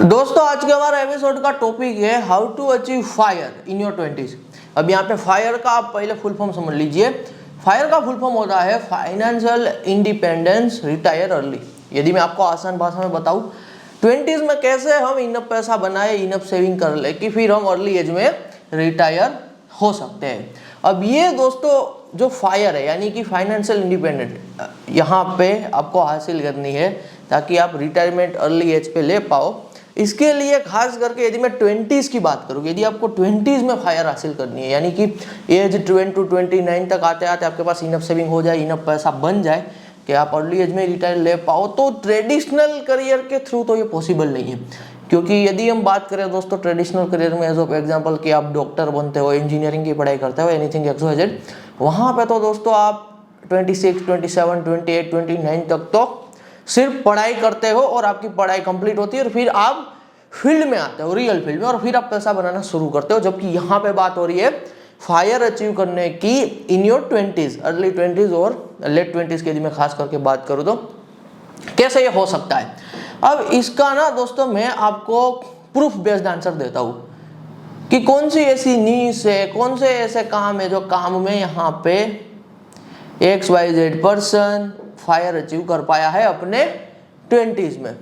दोस्तों आज के हमारा एपिसोड का टॉपिक है how to achieve fire in your 20s। अब यहाँ पे फायर का आप पहले फुल फॉर्म समझ लीजिए। फायर का फुल फॉर्म होता है फाइनेंशियल इंडिपेंडेंस रिटायर अर्ली। यदि मैं आपको आसान भाषा में बताऊं 20s में कैसे हम इनफ पैसा बनाए, इनफ सेविंग कर ले कि फिर हम अर्ली एज में रिटायर हो सकते हैं। अब ये दोस्तों जो फायर है यानी कि फाइनेंशियल इंडिपेंडेंट यहाँ पे आपको हासिल करनी है ताकि आप रिटायरमेंट अर्ली एज पे ले पाओ। इसके लिए खास करके यदि मैं 20s की बात करूँ, यदि आपको 20s में फायर हासिल करनी है यानी कि एज 20 to 29 तक आते आते आपके पास इनफ सेविंग हो जाए, इनफ पैसा बन जाए कि आप अर्ली एज में रिटायर ले पाओ, तो ट्रेडिशनल करियर के थ्रू तो ये पॉसिबल नहीं है। क्योंकि यदि हम बात करें दोस्तों ट्रेडिशनल करियर में एज ऑफ एग्जाम्पल कि आप डॉक्टर बनते हो, इंजीनियरिंग की पढ़ाई करते हो, एनीथिंग XYZ, वहाँ पे तो दोस्तों आप 26, 27, 28, 29 तक तो सिर्फ पढ़ाई करते हो और आपकी पढ़ाई कंप्लीट होती है और फिर आप फील्ड में आते हो, रियल फील्ड में, और फिर आप पैसा बनाना शुरू करते हो। जबकि यहाँ पे बात हो रही है फायर अचीव करने की इन योर 20s, अर्ली 20s और लेट 20s की यदि मैं खास करके बात करूँ तो कैसे ये हो सकता है। अब इसका ना दोस्तों मैं आपको प्रूफ बेस्ड आंसर देता हूँ कि कौन सी ऐसी नीश है, कौन से ऐसे काम है जो काम में यहाँ पे XYZ पर्सन फायर अचीव कर पाया है अपने 20s में।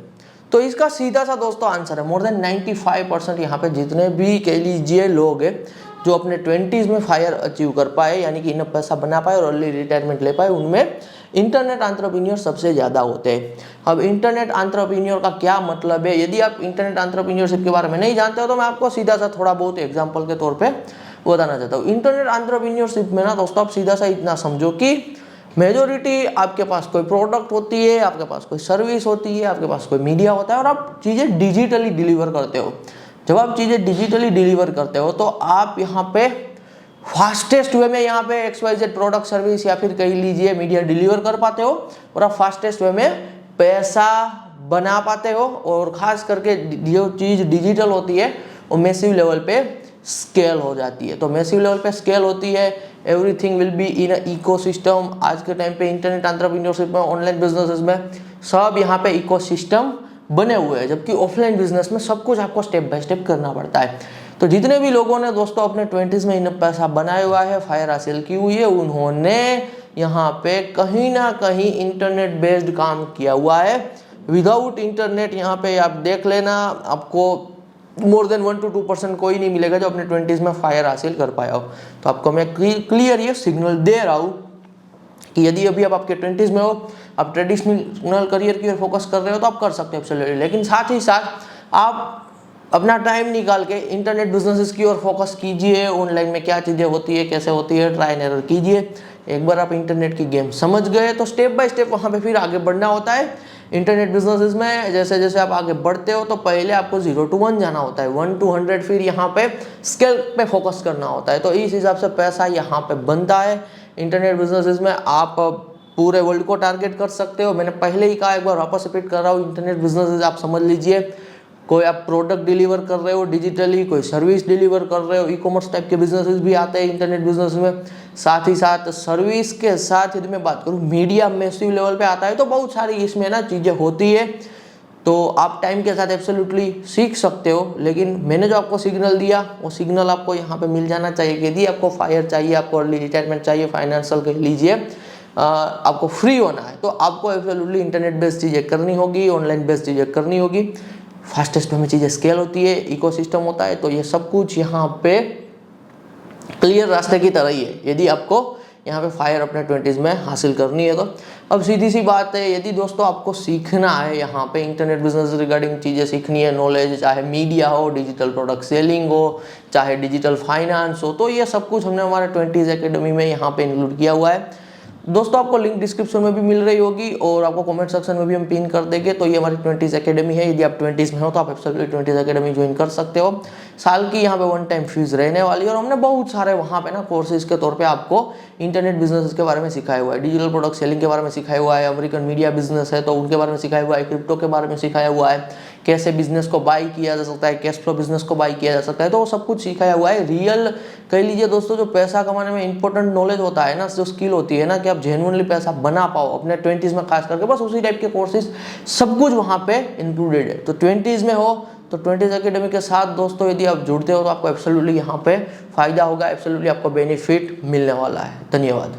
तो इसका सीधा सा दोस्तों आंसर है मोर देन 95% यहाँ पे जितने भी कह लीजिए लोग हैं जो अपने 20s में फायर अचीव कर पाए यानी कि इनफ पैसा बना पाए और अर्ली रिटायरमेंट ले पाए, उनमें इंटरनेट एंटरप्रेन्योर सबसे ज़्यादा होते हैं। अब इंटरनेट एंटरप्रेन्योर का क्या मतलब है, यदि आप इंटरनेट एंटरप्रेन्योरशिप के बारे में नहीं जानते हो तो मैं आपको सीधा सा थोड़ा बहुत एग्जाम्पल के तौर पर बताना चाहता हूँ। इंटरनेट एंटरप्रेन्योरशिप में ना दोस्तों आप सीधा सा इतना समझो कि मेजोरिटी आपके पास कोई प्रोडक्ट होती है, आपके पास कोई सर्विस होती है, आपके पास कोई मीडिया होता है और आप चीज़ें डिजिटली डिलीवर करते हो। जब आप चीज़ें डिजिटली डिलीवर करते हो तो आप यहाँ पे फास्टेस्ट वे में यहाँ पे XYZ प्रोडक्ट सर्विस या फिर कह लीजिए मीडिया डिलीवर कर पाते हो और आप फास्टेस्ट वे में पैसा बना पाते हो। और ख़ास करके जो चीज़ डिजिटल होती है वो मैसिव लेवल पे स्केल हो जाती है। तो मैसिव लेवल पे स्केल होती है, everything will be in ecosystem. आज के टाइम पे इंटरनेट एंटरप्रेन्योरशिप में, ऑनलाइन बिजनेसेस में सब यहाँ पे इकोसिस्टम बने हुए हैं, जबकि ऑफलाइन बिजनेस में सब कुछ आपको स्टेप बाय स्टेप करना पड़ता है। तो जितने भी लोगों ने दोस्तों अपने 20s में इनफ पैसा बनाया हुआ है, फायर हासिल की हुई है, उन्होंने यहाँ पे कहीं ना कहीं इंटरनेट बेस्ड काम किया हुआ है। विदाउट इंटरनेट यहाँ पे आप देख लेना आपको मोर देन 1 to 2% कोई नहीं मिलेगा जो अपने 20s में फायर हासिल कर पाया हो। तो आपको मैं क्लियर ये सिग्नल दे रहा हूँ कि यदि अभी आप आपके 20s में हो, आप ट्रेडिशनल करियर की ओर फोकस कर रहे हो तो आप कर सकते हो एब्सोल्युटली, लेकिन साथ ही साथ आप अपना टाइम निकाल के इंटरनेट बिजनेसेस की ओर फोकस कीजिए। ऑनलाइन में क्या चीज़ें होती है, कैसे होती है, ट्राई एंड एरर कीजिए। एक बार आप इंटरनेट की गेम समझ गए तो स्टेप बाय स्टेप वहाँ पे फिर आगे बढ़ना होता है। इंटरनेट बिजनेसेस में जैसे जैसे आप आगे बढ़ते हो तो पहले आपको 0 to 1 जाना होता है, 1 to 100 फिर यहाँ पे स्केल पे फोकस करना होता है। तो इस हिसाब से पैसा यहाँ पे बनता है। इंटरनेट बिजनेसेस में आप पूरे वर्ल्ड को टारगेट कर सकते हो। मैंने पहले ही कहा, एक बार वापस रिपीट कर रहा हूँ, इंटरनेट बिजनेसेस आप समझ लीजिए, कोई आप प्रोडक्ट डिलीवर कर रहे हो डिजिटली, कोई सर्विस डिलीवर कर रहे हो, ई-कॉमर्स टाइप के बिजनेसेस भी आते हैं इंटरनेट बिजनेस में। साथ ही साथ सर्विस के साथ यदि मैं बात करूँ मीडिया मैसिव लेवल पे आता है तो बहुत सारी इसमें ना चीज़ें होती है। तो आप टाइम के साथ एब्सोल्युटली सीख सकते हो, लेकिन मैंने जो आपको सिग्नल दिया वो सिग्नल आपको यहाँ पे मिल जाना चाहिए कि यदि आपको फायर चाहिए, आपको अर्ली रिटायरमेंट चाहिए, फाइनेंशियल कह लीजिए, आपको फ्री होना है, तो आपको एब्सोल्युटली इंटरनेट बेस्ड चीज़ें करनी होगी, ऑनलाइन बेस्ड चीज़ें करनी होगी। फास्टेस्ट में चीज़ें स्केल होती है, इकोसिस्टम होता है। तो ये सब कुछ यहाँ पे क्लियर रास्ते की तरह ही है यदि आपको यहाँ पे फायर अपने 20s में हासिल करनी है। तो अब सीधी सी बात है, यदि दोस्तों आपको सीखना है यहाँ पे इंटरनेट बिजनेस रिगार्डिंग चीज़ें सीखनी है, नॉलेज, चाहे मीडिया हो, डिजिटल प्रोडक्ट सेलिंग हो, चाहे डिजिटल फाइनेंस हो, तो ये सब कुछ हमने हमारे 20s एकेडमी में यहाँ पे इंक्लूड किया हुआ है। दोस्तों आपको लिंक डिस्क्रिप्शन में भी मिल रही होगी और आपको कमेंट सेक्शन में भी हम पिन कर देंगे। तो ये हमारी 20s एकेडमी है। यदि आप 20s में हो तो आप एब्सोल्युटली 20s एकेडमी ज्वाइन कर सकते हो। साल की यहाँ पे 1 टाइम फीस रहने वाली है और हमने बहुत सारे वहाँ पे ना कोर्सेज के तौर पे आपको इंटरनेट बिजनेस के बारे में सिखाया हुआ है, डिजिटल प्रोडक्ट सेलिंग के बारे में सिखाया हुआ है, अमेरिकन मीडिया बिजनेस है तो उनके बारे में सिखाया हुआ है, क्रिप्टो के बारे में सिखाया हुआ है, कैसे बिजनेस को बाई किया जा सकता है, कैश फ्लो बिजनेस को बाई किया जा सकता है, तो वो सब कुछ सिखाया हुआ है। रियल कह लीजिए दोस्तों जो पैसा कमाने में इंपॉर्टेंट नॉलेज होता है ना, जो स्किल होती है ना कि आप जेन्युइनली पैसा बना पाओ अपने 20s में खास करके, बस उसी टाइप के कोर्सेज सब कुछ वहाँ पे इंक्लूडेड है। तो 20s में हो तो 20s एकेडमी के साथ दोस्तों यदि आप जुड़ते हो तो आपको एब्सोल्युटली यहाँ पे फ़ायदा होगा, एब्सोल्युटली आपको बेनिफिट मिलने वाला है। धन्यवाद।